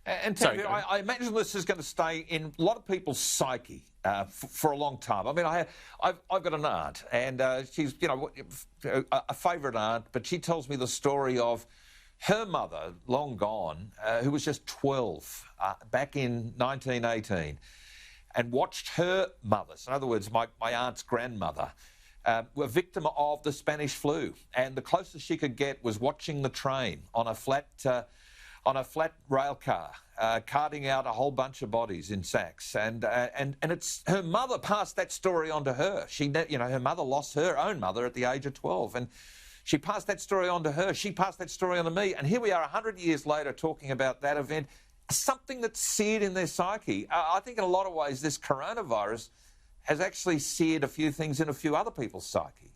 And Tanveer, I imagine this is going to stay in a lot of people's psyche for a long time. I mean, I've got an aunt, and she's, you know, a favourite aunt, but she tells me the story of her mother, long gone, who was just 12 back in 1918, and watched her mother, so in other words, my aunt's grandmother, were victim of the Spanish flu, and the closest she could get was watching the train on a flat rail car, carting out a whole bunch of bodies in sacks, and it's her mother passed that story on to her. Her mother lost her own mother at the age of 12, and she passed that story on to her. She passed that story on to me, and here we are 100 years later talking about that event, something that's seared in their psyche. I think in a lot of ways this coronavirus has actually seared a few things in a few other people's psyche.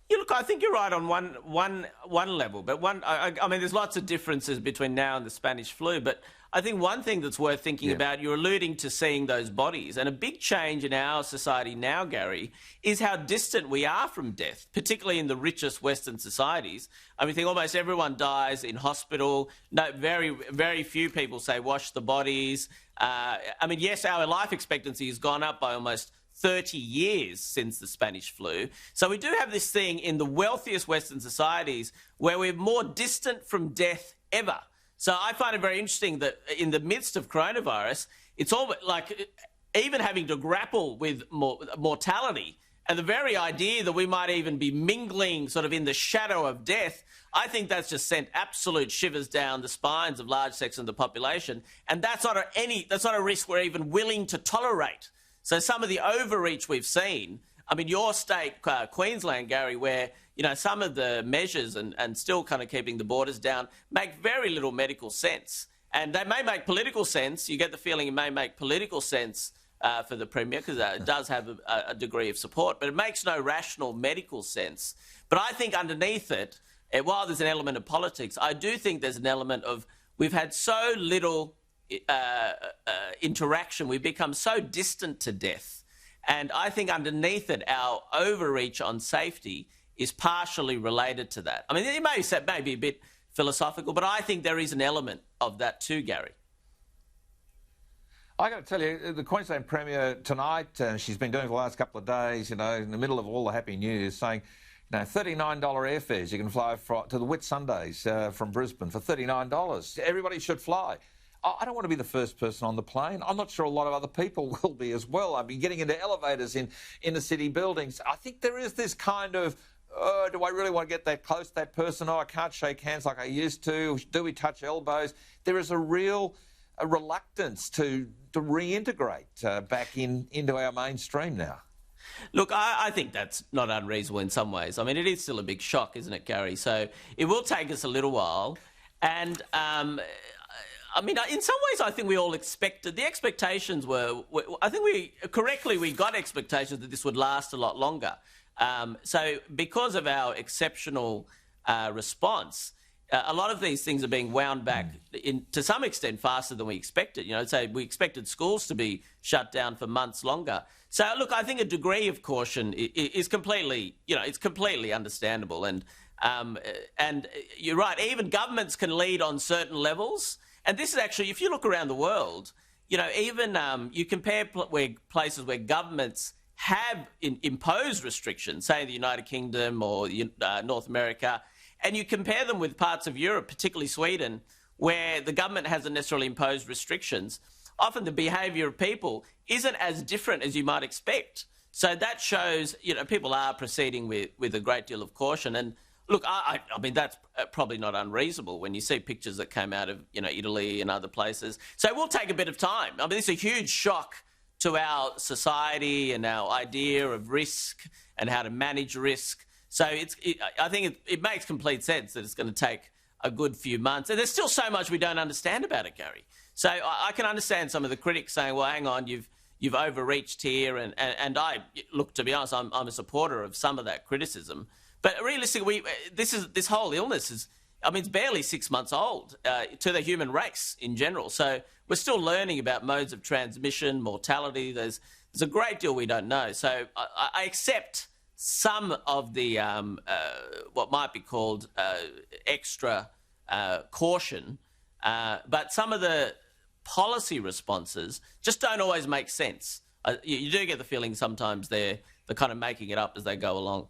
Yeah, look, I think you're right on one level, but I mean, there's lots of differences between now and the Spanish flu, but I think one thing that's worth thinking about, you're alluding to seeing those bodies, and a big change in our society now, Gary, is how distant we are from death, particularly in the richest Western societies. I mean, I think almost everyone dies in hospital. No, very, very few people say wash the bodies. I mean, yes, our life expectancy has gone up by almost 30 years since the Spanish flu. So we do have this thing in the wealthiest Western societies where we're more distant from death ever. So I find it very interesting that in the midst of coronavirus, it's all like even having to grapple with mortality and the very idea that we might even be mingling sort of in the shadow of death. I think that's just sent absolute shivers down the spines of large sections of the population. And that's not a risk we're even willing to tolerate. So some of the overreach we've seen, I mean, your state, Queensland, Gary, where, you know, some of the measures and still kind of keeping the borders down make very little medical sense. And they may make political sense. You get the feeling it may make political sense for the Premier because it does have a degree of support, but it makes no rational medical sense. But I think underneath it, while there's an element of politics, I do think there's an element of we've had so little interaction. We've become so distant to death. And I think underneath it, our overreach on safety is partially related to that. I mean, it may be a bit philosophical, but I think there is an element of that too, Gary. I got to tell you, the Queensland Premier tonight, she's been doing it the last couple of days, you know, in the middle of all the happy news, saying, you know, $39 airfares. You can fly to the Whitsundays from Brisbane for $39. Everybody should fly. I don't want to be the first person on the plane. I'm not sure a lot of other people will be as well. I've been getting into elevators in the city buildings. I think there is this kind of, do I really want to get that close to that person? Oh, I can't shake hands like I used to. Do we touch elbows? There is a real reluctance to reintegrate back into our mainstream now. Look, I think that's not unreasonable in some ways. I mean, it is still a big shock, isn't it, Gary? So it will take us a little while. And I mean, in some ways, I think we all expected, the expectations were, I think we got expectations that this would last a lot longer. So because of our exceptional response, a lot of these things are being wound back to some extent faster than we expected. You know, say we expected schools to be shut down for months longer. So look, I think a degree of caution is completely, you know, it's completely understandable. And you're right, even governments can lead on certain levels. And this is actually, if you look around the world, you know, even you compare places where governments have imposed restrictions, say the United Kingdom or North America, and you compare them with parts of Europe, particularly Sweden, where the government hasn't necessarily imposed restrictions, often the behaviour of people isn't as different as you might expect. So that shows, you know, people are proceeding with a great deal of caution. And look, I mean, that's probably not unreasonable when you see pictures that came out of, you know, Italy and other places. So it will take a bit of time. I mean, it's a huge shock to our society and our idea of risk and how to manage risk. So I think it makes complete sense that it's going to take a good few months. And there's still so much we don't understand about it, Gary. So I can understand some of the critics saying, well, hang on, you've overreached here. And I, look, to be honest, I'm a supporter of some of that criticism. But realistically, this whole illness is, I mean, it's barely 6 months old to the human race in general. So we're still learning about modes of transmission, mortality. There's a great deal we don't know. So I accept some of the what might be called extra caution But some of the policy responses just don't always make sense. You do get the feeling sometimes they're kind of making it up as they go along.